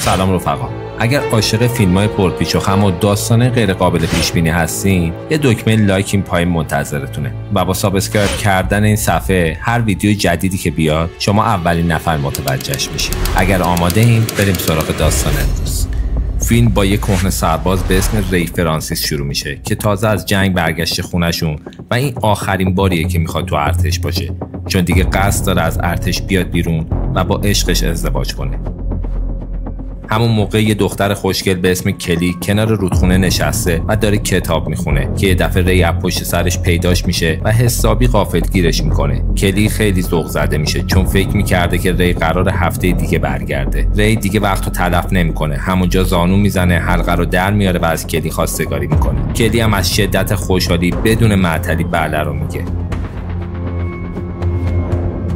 سلام رفقا. اگر عاشق فیلم‌های پرپیچ و خم و داستان غیر قابل پیش بینی هستین، یه دکمه لایک این پایین منتظرتونه و با سابسکرایب کردن این صفحه هر ویدیو جدیدی که بیاد شما اولین نفر متوجهش میشید. اگر آماده این بریم سراغ داستان امروز. فیلم با یک کهنه سرباز به اسم ری فرانسیس شروع میشه که تازه از جنگ برگشته خونشون و این آخرین باریه که میخواد تو ارتش باشه، چون دیگه قصد داره از ارتش بیاد بیرون و با عشقش ازدواج کنه. همون موقع یه دختر خوشگل به اسم کلی کنار رودخونه نشسته و داره کتاب میخونه که یه دفعه ری از پشت سرش پیداش میشه و حسابی غافلگیرش میکنه. کلی خیلی ذوق زده میشه چون فکر میکرده که ری قرار هفته دیگه برگرده. ری دیگه وقتو تلف نمیکنه، همونجا زانو میزنه، حلقه رو در میاره و از کلی خواستگاری میکنه. کلی هم از شدت خوشحالی بدون معطلی بله رو میگه.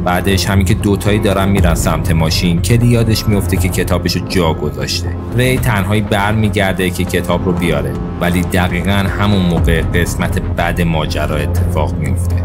بعدش همین که دوتایی دارن میرن سمت ماشین، کلی یادش میفته که کتابشو جا گذاشته. ری تنهایی برمیگرده که کتاب رو بیاره، ولی دقیقاً همون موقع قسمت بعد ماجرا اتفاق میفته.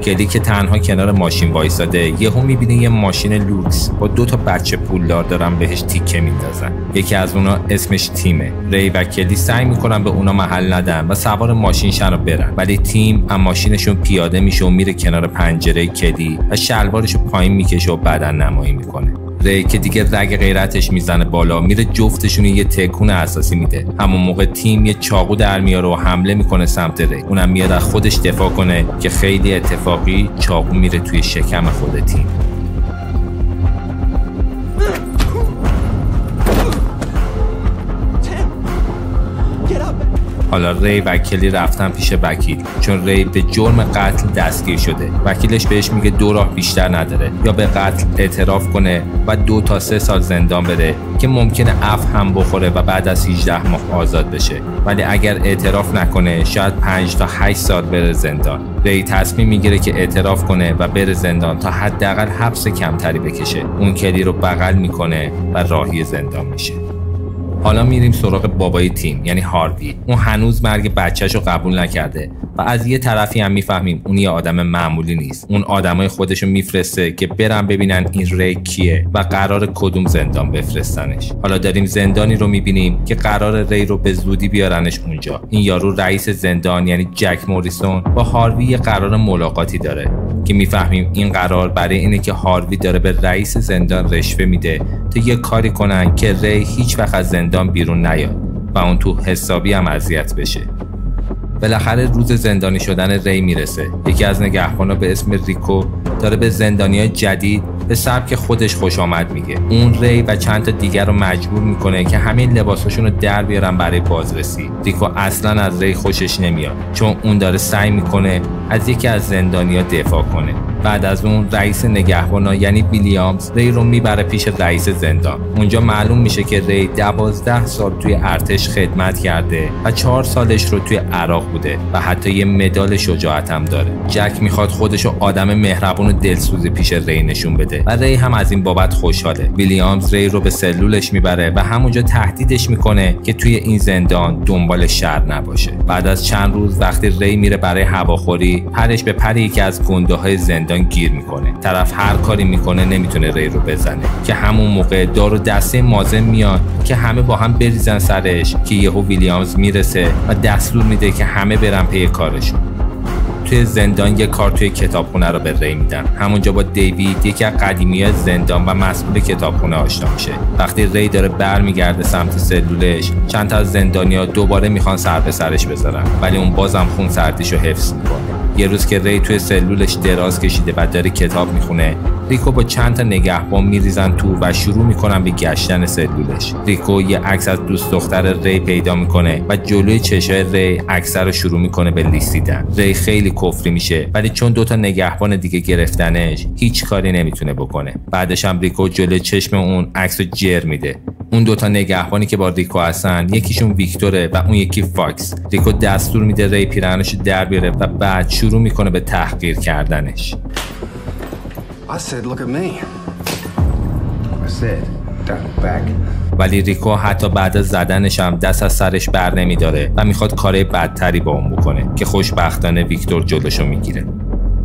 کلی که تنها کنار ماشین وایساده یهو میبینه یه ماشین لوکس با 2 بچه پولدار دارن بهش تیکه میندازن. یکی از اونا اسمش تیمه. ری و کلی سعی میکنن به اونا محل ندن و سوار ماشین شن و برن، ولی تیم از ماشینشون پیاده میشه و میره کنار پنجره کلی و شلوارشو پایین میکشه و بدن نمایی میکنه. ری که دیگه رگ غیرتش میزنه بالا، میره جفتشون یه تکون اساسی میده. همون موقع تیم یه چاقو در میاره و حمله میکنه سمت ری. اونم میاد از خودش دفاع کنه که خیلی اتفاقی چاقو میره توی شکم خود تیم. حالا ری و کلی رفتن پیش وکیل چون ری به جرم قتل دستگیر شده. وکیلش بهش میگه 2 راه بیشتر نداره، یا به قتل اعتراف کنه و 2 تا 3 سال زندان بره که ممکنه عفو هم بخوره و بعد از 18 ماه آزاد بشه، ولی اگر اعتراف نکنه شاید 5 تا 8 سال بره زندان. ری تصمیم میگیره که اعتراف کنه و بره زندان تا حداقل حبس کمتری بکشه. اون کلی رو بغل میکنه و راهی زندان میشه. حالا میریم سراغ بابای تیم یعنی هاروی. اون هنوز مرگ بچه‌شو قبول نکرده و از یه طرفی هم میفهمیم اون یه آدم معمولی نیست. اون آدمای خودشو میفرسته که برن ببینن این ری کیه و قرار کدوم زندان بفرستنش. حالا داریم زندانی رو میبینیم که قرار ری رو به زودی بیارنش اونجا. این یارو رئیس زندان یعنی جک موریسون با هاروی یه قرار ملاقاتی داره که میفهمیم این قرار برای اینه که هاروی داره به رئیس زندان رشوه میده تا یه کاری کنن که ری هیچ وقت از زندان بیرون نیاد و اون تو حسابی هم اذیت بشه. بالاخره روز زندانی شدن ری میرسه. یکی از نگهبانا به اسم ریکو داره به زندانیای جدید به سبک خودش خوش آمد میگه. اون ری و چند تا دیگر رو مجبور میکنه که همین لباساشون رو در بیارن برای بازرسی. ریکو اصلا از ری خوشش نمیاد چون اون داره سعی میکنه از یکی از زندانیا دفاع کنه. بعد از اون رئیس نگهبانا یعنی ویلیامز ری رو میبره پیش رئیس زندان. اونجا معلوم میشه که ری 12 سال توی ارتش خدمت کرده و 4 سالش رو توی عراق بوده و حتی یه مدال شجاعت هم داره. جک میخواد خودشو آدم مهربون و دلسوز پیش ری نشون بده و ری هم از این بابت خوشحاله. ویلیامز ری رو به سلولش میبره و همونجا تهدیدش میکنه که توی این زندان دنبال شر نباشه. بعد از چند روز وقتی ری میره برای هواخوری، پرش به پر یکی از گنده‌های زندان گیر میکنه. طرف هر کاری میکنه نمیتونه ری رو بزنه که همون موقع دار و دسته مازن میاد که همه با هم بریزن سرش که یهو ویلیامز میرسه و دستور میده که همه برن پی کارشون. توی زندان یه کار توی کتابخونه رو به ری میدن. همونجا با دیوید یکی از قدیمیای زندان و مسئول کتابخونه آشنا میشه. وقتی ری داره برمیگرده سمت سلولش، چند تا از زندانیا دوباره میخوان سر به سرش بذارن، ولی اون بازم خون سردیشو حفظ میکنه. یه روز که ری توی سلولش دراز کشیده و داره کتاب میخونه، ریکو با چند تا نگهبان میریزن تو و شروع میکنن به گشتن سلولش. ریکو یه عکس از دوست دختر ری پیدا میکنه و جلوی چشای ری عکس رو شروع میکنه به لیستیدن. ری خیلی کفری میشه، ولی چون 2 تا نگهبان دیگه گرفتنش هیچ کاری نمیتونه بکنه. بعدش هم ریکو جلوی چشم اون عکس رو جر میده. اون 2 تا نگهبانی که با ریکو هستن یکیشون ویکتوره و اون یکی فاکس. ریکو دستور میده ری پیراهنشو در بیاره و بعد شروع میکنه به تحقیر کردنش. I said look at me. I said duck back. ولی ریکو حتی بعد از زدنش هم دست از سرش بر نمیداره و میخواد کار بدتری با اون بکنه که خوشبختانه ویکتور جلوشو میگیره.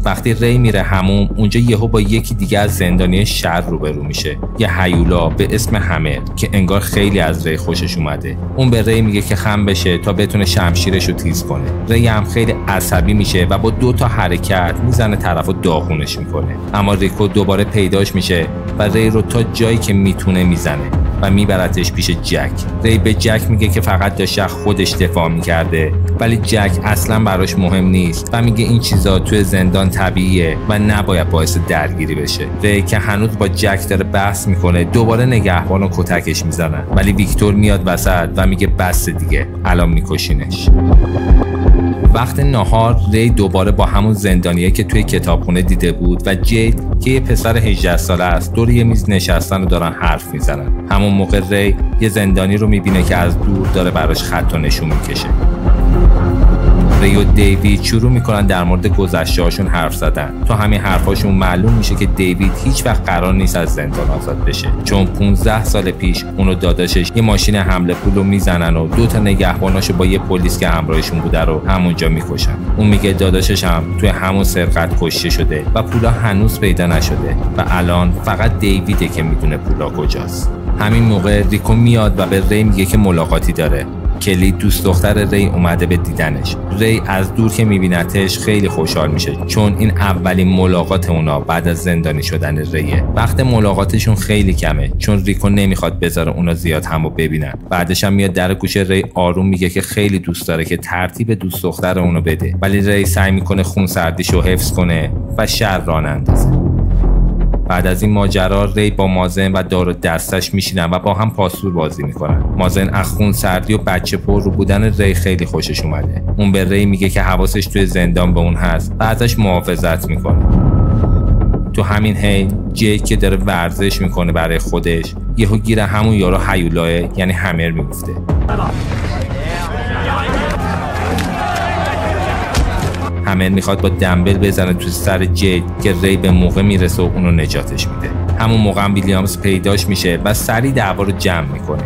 وقتی ری میره حموم، اونجا یهو با یکی دیگه از زندانی شر روبرو میشه، یه هیولا به اسم همر که انگار خیلی از ری خوشش اومده. اون به ری میگه که خم بشه تا بتونه شمشیرشو تیز کنه. ری هم خیلی عصبی میشه و با 2 تا حرکت میزنه طرفو داغونش میکنه. اما ریکو دوباره پیداش میشه و ری رو تا جایی که میتونه میزنه و میبرتش پیش جک. ری به جک میگه که فقط داشته خودش دفاع میکرده، ولی جک اصلا براش مهم نیست و میگه این چیزا توی زندان طبیعیه و نباید باعث درگیری بشه. ری که هنوز با جک داره بحث میکنه، دوباره نگهبان رو کتکش میزنن، ولی ویکتور میاد وسط و میگه بس دیگه، الان میکشینش. وقت نهار ری دوباره با همون زندانیه که توی کتابخونه دیده بود و جید که یه پسر 18 ساله است دور یه میز نشستن و دارن حرف میزنن. همون موقع ری یه زندانی رو میبینه که از دور داره براش خط و نشون میکشه. ری و دیوید شروع میکنن در مورد گذشته هاشون حرف زدن. تا همین حرفاشون معلوم میشه که دیوید هیچ وقت قرار نیست از زندان آزاد بشه، چون 15 سال پیش اونو داداشش یه ماشین حمله پولو میزنن و 2 تا نگهباناشو با یه پلیس که همراهشون بوده رو همونجا میکشن. اون میگه داداشش هم توی همون سرقت کشته شده و پولا هنوز پیدا نشده و الان فقط دیویده که میدونه پولا کجاست. همین موقع ریکو میاد و به ری میگه که ملاقاتی داره. کلی دوست دختر ری اومده به دیدنش. ری از دور که میبینتش خیلی خوشحال میشه، چون این اولین ملاقات اونا بعد از زندانی شدن ریه. وقت ملاقاتشون خیلی کمه، چون ریکو نمیخواد بذاره اونا زیاد همو ببینن. بعدش هم میاد در گوش ری آروم میگه که خیلی دوست داره که ترتیب دوست دختر اونو بده، ولی ری سعی میکنه خونسردیشو حفظ کنه و شر راه نندازه. بعد از این ماجرا ری با مازن و دار و دستش میشینن و با هم پاسور بازی میکنن. مازن از خونسردی و بچه پر رو بودن ری خیلی خوشش اومده. اون به ری میگه که حواسش توی زندان به اون هست و ازش محافظت میکنه. تو همین حین جیک که داره ورزش میکنه برای خودش، یهو گیر همون یارو هیولاه یعنی همر میفته. همر میخواد با دنبل بزنه تو سر جید که ری به موقع میرسه و اونو نجاتش میده. همون موقع هم ویلیامز پیداش میشه و سریع دعوا رو جمع میکنه.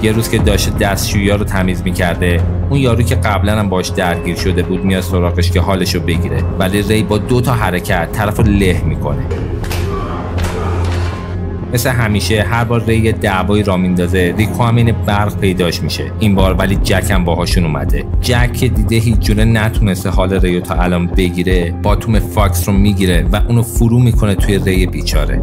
یه روز که داشته دستشویی رو تمیز میکرده، اون یارو که قبلا هم باش درگیر شده بود میاد سراغش که حالشو بگیره، ولی ری با 2 تا حرکت طرفو له میکنه. مثل همیشه هر بار ری یه دعوایی را میندازه، ریکو هم این برق پیداش میشه. این بار ولی جک هم باهاشون اومده. جک که دیده هیچ جوره نتونسته حال ریو تا الان بگیره، باتوم فاکس رو میگیره و اونو فرو میکنه توی ری بیچاره.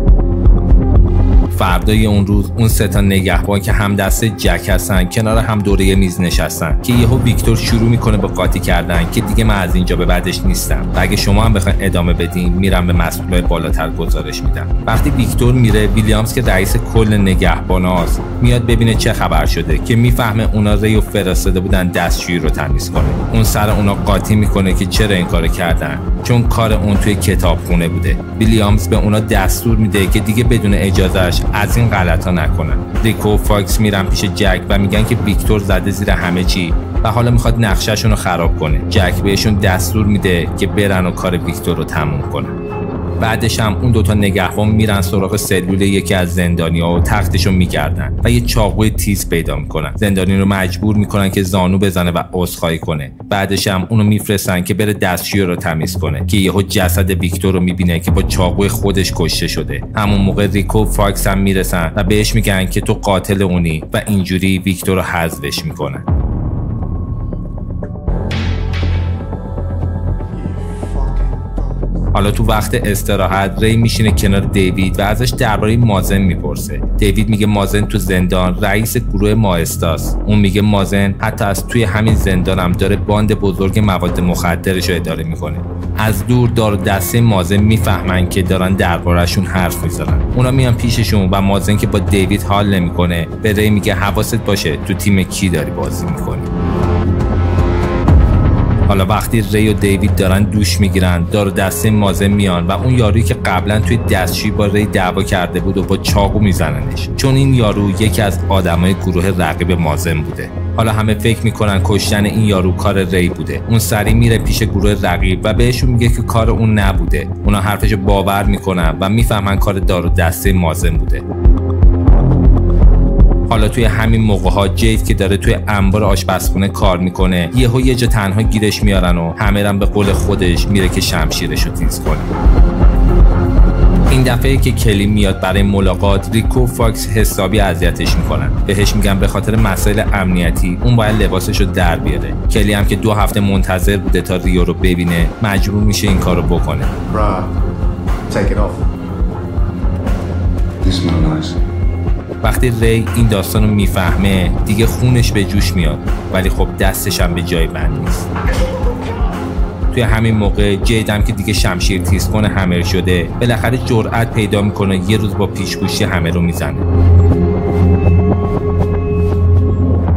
فردای اون روز اون 3 تا نگهبان که هم دسته جک هستن کنار هم دوره یه میز نشستن که یهو ویکتور شروع میکنه به قاطی کردن که دیگه من از اینجا به بعدش نیستم و اگه شما هم بخواید ادامه بدین میرم به مسئولای بالاتر گزارش میدم. وقتی ویکتور میره، ویلیامز که رئیس کل نگهباناست میاد ببینه چه خبر شده که میفهمه اونا ریو فرستاده بودن دستشویی رو تمیز کنه. اون سر اونا قاطی میکنه که چرا این کارو کردن، چون کار اون توی کتابخونه بوده. ویلیامز به اونا دستور میده که دیگه بدون اجازهش از این غلطا نکنن. ریکو و فاکس میرن پیش جک و میگن که ویکتور زده زیر همه چی و حالا میخواد نقشه‌شون رو خراب کنه. جک بهشون دستور میده که برن و کار ویکتور رو تموم کنن. بعدش هم اون 2 تا نگهبان میرن سراغ سلول یکی از زندانی‌ها و تختشو میگردن و یه چاقوی تیز پیدا میکنن. زندانی رو مجبور میکنن که زانو بزنه و عذرخواهی کنه. بعدش هم اونو میفرستن که بره دستشویی رو تمیز کنه که یهو جسد ویکتور رو میبینه که با چاقوی خودش کشته شده. همون موقع ریکو و فاکس هم میرسن و بهش میگن که تو قاتل اونی و اینجوری ویکتور رو حذفش میکنن. حالا تو وقت استراحت ری میشینه کنار دیوید و ازش درباره مازن میپرسه. دیوید میگه مازن تو زندان رئیس گروه ماستاست. اون میگه مازن حتی از توی همین زندان هم داره باند بزرگ مواد مخدرش رو اداره میکنه. از دور دار دسته مازن میفهمن که دارن درباره‌شون حرف میزنن. اونا میان پیششون و مازن که با دیوید حال نمیکنه به ری میگه حواست باشه تو تیم کی داری بازی میکنی. حالا وقتی ری و دیوید دارن دوش میگیرن، دار دسته مازن میان و اون یارویی که قبلا توی دستشویی با ری دعوا کرده بود و با چاقو میزننش، چون این یارو یکی از آدمای گروه رقیب مازن بوده. حالا همه فکر میکنن کشتن این یارو کار ری بوده. اون سری میره پیش گروه رقیب و بهشون میگه که کار اون نبوده. اونا حرفشو باور میکنن و میفهمن کار دار دسته مازن بوده. حالا حالا توی همین موقع‌ها جید که داره توی انبار آشپزخونه کار میکنه یه جا تنها گیرش میارن و همه به قول خودش میره که شمشیرشو تیز کنه. این دفعه که کلی میاد برای ملاقات، ریکو و فاکس حسابی اذیتش میکنن. بهش میگن به خاطر مسائل امنیتی اون باید لباسشو در بیاره. کلی هم که 2 هفته منتظر بوده تا ریو رو ببینه مجبور میشه این کارو بکنه. وقتی ری این داستانو میفهمه دیگه خونش به جوش میاد، ولی خب دستش هم به جای بند نیست. توی همین موقع جید هم که دیگه شمشیر تیز کنه همر شده بالاخره جرأت پیدا میکنه یه روز با پیشگوشی همه رو میزنه.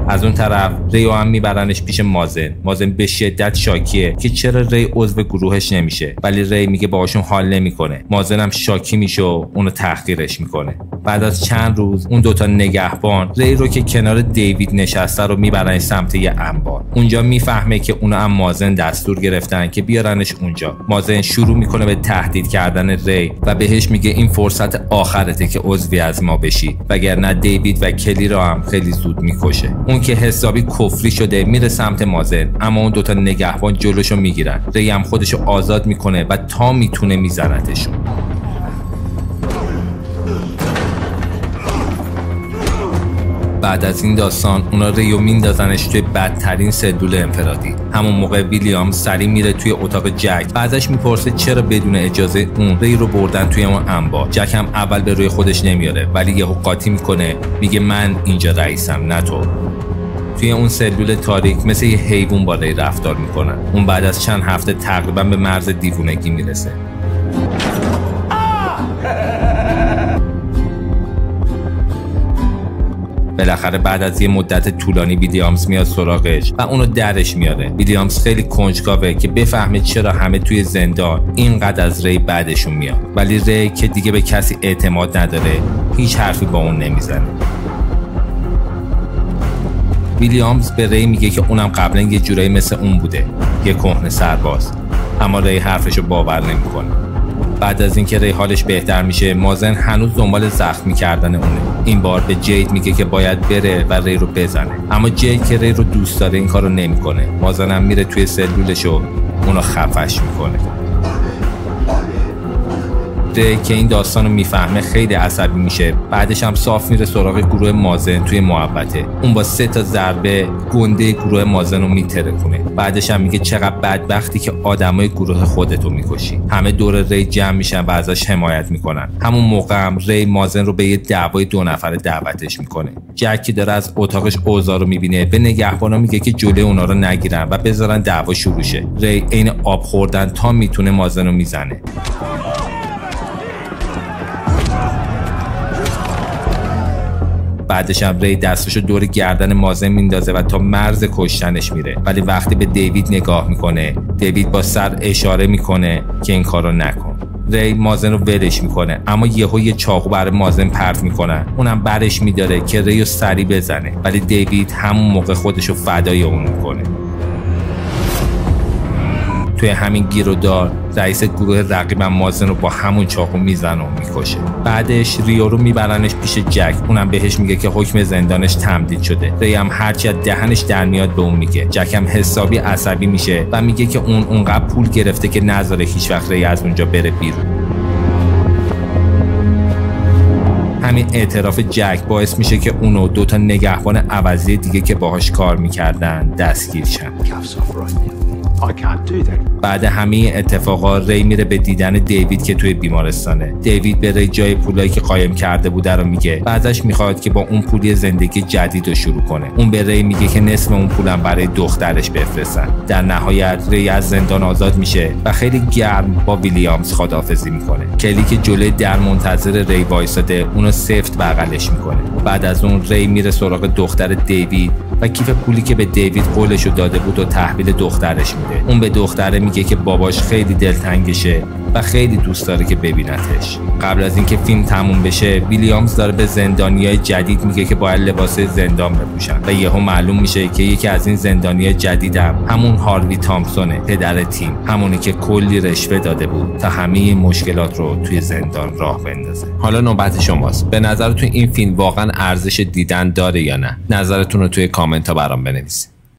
از اون طرف ریو هم میبرنش پیش مازن به شدت شاکیه که چرا ری عضو گروهش نمیشه، ولی ری میگه باهاشون حال نمیکنه. مازن هم شاکی میشه و اونو تحقیرش میکنه. بعد از چند روز اون 2 نگهبان ری رو که کنار دیوید نشسته رو میبرن سمت یه انبار. اونجا میفهمه که اونا هم مازن دستور گرفتن که بیارنش اونجا. مازن شروع میکنه به تهدید کردن ری و بهش میگه این فرصت آخرته که عضوی از ما بشی، وگرنه دیوید و کلی رو هم خیلی زود میکشه. اون که حسابی کفری شده میره سمت مازن، اما اون 2 نگهبان جلوشو میگیرن. ری هم خودشو آزاد میکنه و تا میتونه میزنتشون. بعد از این داستان اونا ریو میندازنش توی بدترین سلول انفرادی. همون موقع ویلیام سری میره توی اتاق جک و ازش میپرسه چرا بدون اجازه اون ری رو بردن توی اون انبار. جک هم اول به روی خودش نمیاره، ولی یهو قاطی میکنه، میگه من اینجا رئیسم نه تو. توی اون سلول تاریک مثل یه حیوان با ری رفتار میکنن. اون بعد از چند هفته تقریبا به مرز دیوونگی میرسه. بالاخره بعد از یه مدت طولانی ویلیامز میاد سراغش و اونو درش میاره. ویلیامز خیلی کنجکاوه که بفهمه چرا همه توی زندان اینقدر از ری بعدشون میاد، ولی ری که دیگه به کسی اعتماد نداره هیچ حرفی با اون نمیزنه. ویلیامز به ری میگه که اونم قبلا یه جورایی مثل اون بوده، یه کهنه سرباز، اما ری حرفشو باور نمیکنه. بعد از اینکه ری حالش بهتر میشه، مازن هنوز دنبال زخمی کردن اونه. این بار به جید میگه که باید بره و ری رو بزنه، اما جید که ری رو دوست داره این کارو نمیکنه. مازن هم میره توی سلولش و اونو خفش میکنه. ری که این داستانو میفهمه خیلی عصبی میشه. بعدش هم صاف میره سراغ گروه مازن توی محوطه. اون با 3 ضربه گنده گروه مازن رو میترکونه. بعدش هم میگه چقدر بدبختی که آدمای گروه خودتو میکشی. همه دور ری جمع میشن و ازش حمایت میکنن. همون موقع هم ری مازن رو به یه دعوای 2 نفره دعوتش میکنه. جک که داره از اتاقش اوضاع رو میبینه به نگهبانا میگه که جلوی اونا رو نگیرن و بذارن دعوا شروع شه. ری عین آب خوردن تا میتونه مازن رو میزنه. بعدش هم ری دستشو دور گردن مازن میندازه و تا مرز کشتنش میره، ولی وقتی به دیوید نگاه میکنه دیوید با سر اشاره میکنه که این کارو نکن. ری مازن رو ولش میکنه، اما یهو یه چاقو برای مازن پرت میکنن. اونم برش میداره که ری رو سری بزنه، ولی دیوید همون موقع خودشو فدای اون میکنه. توی همین گیرودار رئیس گروه رقیبم مازن رو با همون چاقو میزنه و میکشه. بعدش ریو رو میبرنش پیش جک. اونم بهش میگه که حکم زندانش تمدید شده. ری هم هرچی از دهنش در میاد به اون میگه. جک هم حسابی عصبی میشه و میگه که اونقدر پول گرفته که نذاره هیچ وقت ری از اونجا بره بیرون. همین اعتراف جک باعث میشه که اونو 2 نگهبان عوضی دیگه که باهاش کار میکردن دستگیر شن. بعد همه اتفاقا ری میره به دیدن دیوید که توی بیمارستانه. دیوید به ری جای پولایی که قایم کرده بوده رو میگه. بعدش میخواد که با اون پول زندگی جدید رو شروع کنه. اون به ری میگه که نصف اون پولم برای دخترش بفرستن. در نهایت ری از زندان آزاد میشه و خیلی گرم با ویلیامز خداحافظی میکنه. کلی که جلوی در منتظر ری وایساده اونو سفت بغلش میکنه. بعد از اون ری میره سراغ دختر دیوید و کیف پولی که به دیوید قولشو داده بود و تحویل دخترش میده. اون به دختره میگه که باباش خیلی دلتنگشه و خیلی دوست داره که ببینتش. قبل از اینکه فیلم تموم بشه ویلیامز داره به زندانیای جدید میگه که باید لباس زندان بپوشن و یهو معلوم میشه که یکی از این زندانیای جدیدم همون هاروی تامپسونه، پدر تیم، همونی که کلی رشوه داده بود تا همه مشکلات رو توی زندان راه بندازه. حالا نوبت شماست. به نظرتون این فیلم واقعا ارزش دیدن داره یا نه؟ نظرتون رو توی کامنت ها برام بنویسید.